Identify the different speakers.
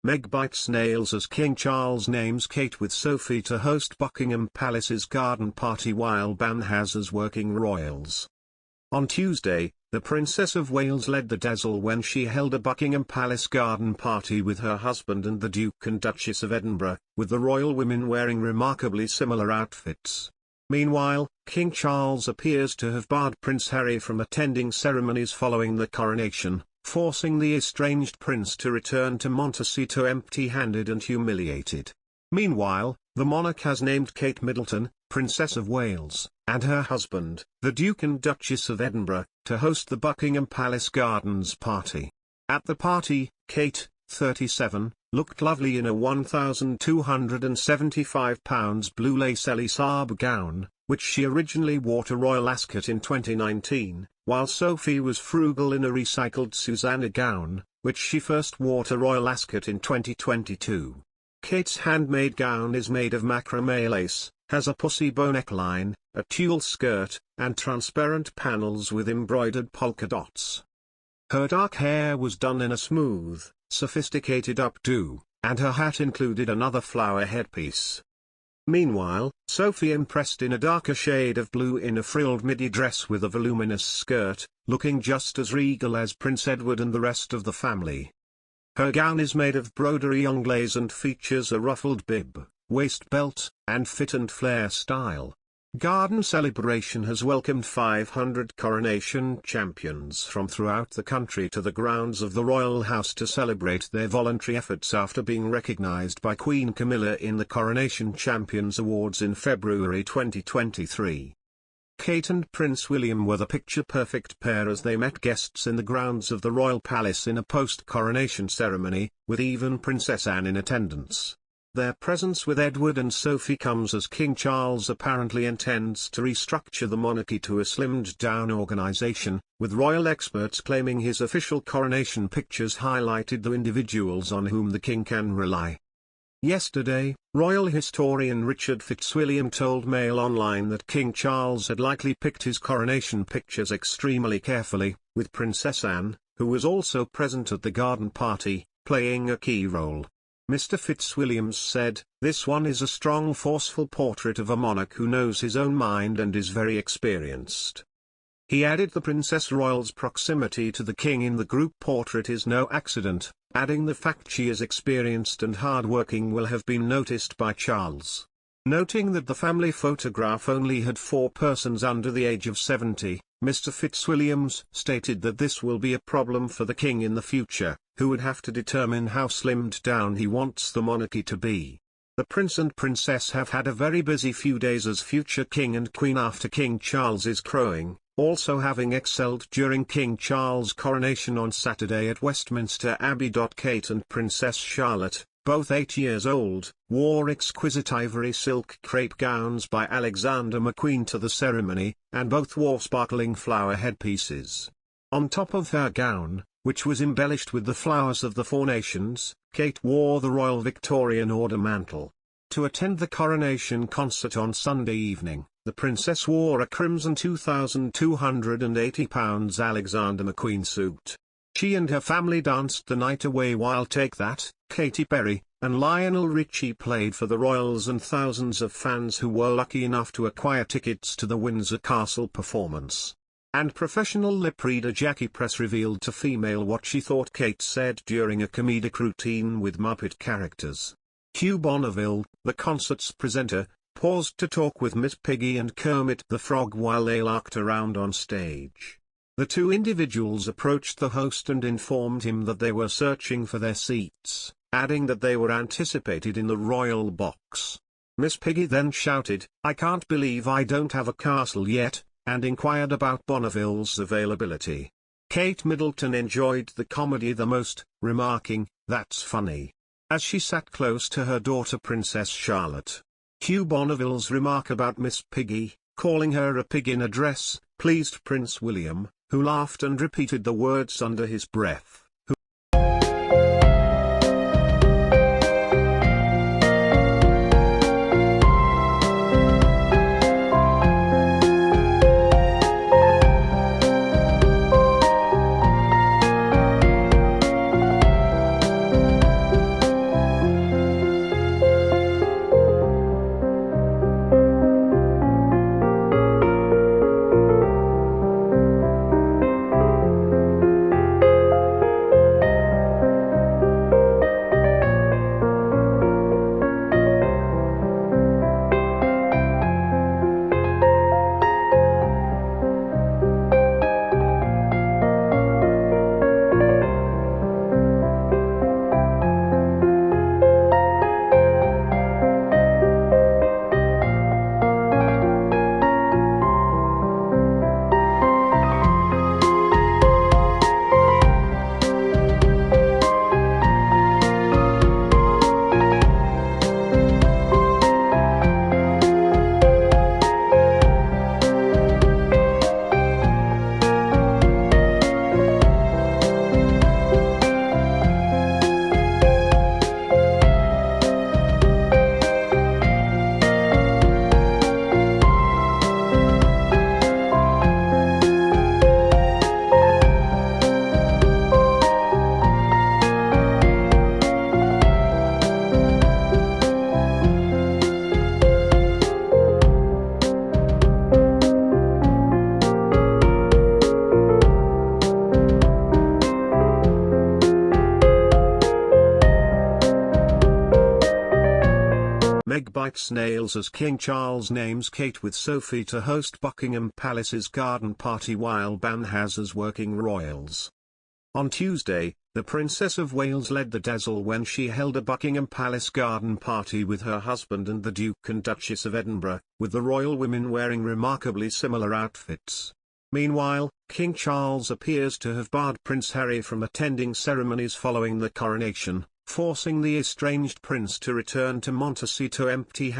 Speaker 1: Meg bites nails as King Charles names Kate with Sophie to host Buckingham Palace's garden party while ban has as working royals. On Tuesday, the Princess of Wales led the dazzle when she held a Buckingham Palace garden party with her husband and the Duke and Duchess of Edinburgh, with the royal women wearing remarkably similar outfits. Meanwhile, King Charles appears to have barred Prince Harry from attending ceremonies following the coronation, forcing the estranged prince to return to Montecito empty-handed and humiliated. Meanwhile, the monarch has named Kate Middleton, Princess of Wales, and her husband, the Duke and Duchess of Edinburgh, to host the Buckingham Palace Gardens party. At the party, Kate, 37, looked lovely in a £1,275 blue lace Elisabeth gown, which she originally wore to Royal Ascot in 2019, while Sophie was frugal in a recycled Susanna gown, which she first wore to Royal Ascot in 2022. Kate's handmade gown is made of macrame lace, has a pussy bow neckline, a tulle skirt, and transparent panels with embroidered polka dots. Her dark hair was done in a smooth, sophisticated updo, and her hat included another flower headpiece. Meanwhile, Sophie impressed in a darker shade of blue in a frilled midi dress with a voluminous skirt, looking just as regal as Prince Edward and the rest of the family. Her gown is made of broderie anglaise and features a ruffled bib, waist belt, and fit and flare style. Garden Celebration has welcomed 500 coronation champions from throughout the country to the grounds of the royal house to celebrate their voluntary efforts after being recognized by Queen Camilla in the Coronation Champions Awards in February 2023. Kate and Prince William were the picture-perfect pair as they met guests in the grounds of the royal palace in a post-coronation ceremony, with even Princess Anne in attendance. Their presence with Edward and Sophie comes as King Charles apparently intends to restructure the monarchy to a slimmed-down organization, with royal experts claiming his official coronation pictures highlighted the individuals on whom the king can rely. Yesterday, royal historian Richard Fitzwilliam told Mail Online that King Charles had likely picked his coronation pictures extremely carefully, with Princess Anne, who was also present at the garden party, playing a key role. Mr. Fitzwilliams said, "This one is a strong forceful portrait of a monarch who knows his own mind and is very experienced." He added the Princess Royal's proximity to the king in the group portrait is no accident, adding the fact she is experienced and hard-working will have been noticed by Charles. Noting that the family photograph only had 4 persons under the age of 70, Mr. Fitzwilliams stated that this will be a problem for the king in the future, who would have to determine how slimmed down he wants the monarchy to be. The prince and princess have had a very busy few days as future king and queen after King Charles's crowing, also having excelled during King Charles' coronation on Saturday at Westminster Abbey. Kate and Princess Charlotte, both 8 years old, wore exquisite ivory silk crepe gowns by Alexander McQueen to the ceremony, and both wore sparkling flower headpieces. On top of her gown, which was embellished with the flowers of the 4 nations, Kate wore the Royal Victorian Order mantle. To attend the coronation concert on Sunday evening, the princess wore a crimson £2,280 Alexander McQueen suit. She and her family danced the night away while Take That, Katy Perry, and Lionel Richie played for the royals and thousands of fans who were lucky enough to acquire tickets to the Windsor Castle performance. And professional lip reader Jackie Press revealed to Female what she thought Kate said during a comedic routine with Muppet characters. Hugh Bonneville, the concert's presenter, paused to talk with Miss Piggy and Kermit the Frog while they larked around on stage. The 2 individuals approached the host and informed him that they were searching for their seats, adding that they were anticipated in the royal box. Miss Piggy then shouted, "I can't believe I don't have a castle yet," and inquired about Bonneville's availability. Kate Middleton enjoyed the comedy the most, remarking, "That's funny," as she sat close to her daughter Princess Charlotte. Hugh Bonneville's remark about Miss Piggy, calling her a pig in a dress, pleased Prince William, who laughed and repeated the words under his breath. Meg bites nails as King Charles names Kate with Sophie to host Buckingham Palace's garden party while ban has as working royals. On Tuesday, the Princess of Wales led the dazzle when she held a Buckingham Palace garden party with her husband and the Duke and Duchess of Edinburgh, with the royal women wearing remarkably similar outfits. Meanwhile, King Charles appears to have barred Prince Harry from attending ceremonies following the coronation, forcing the estranged prince to return to Montecito empty-handed.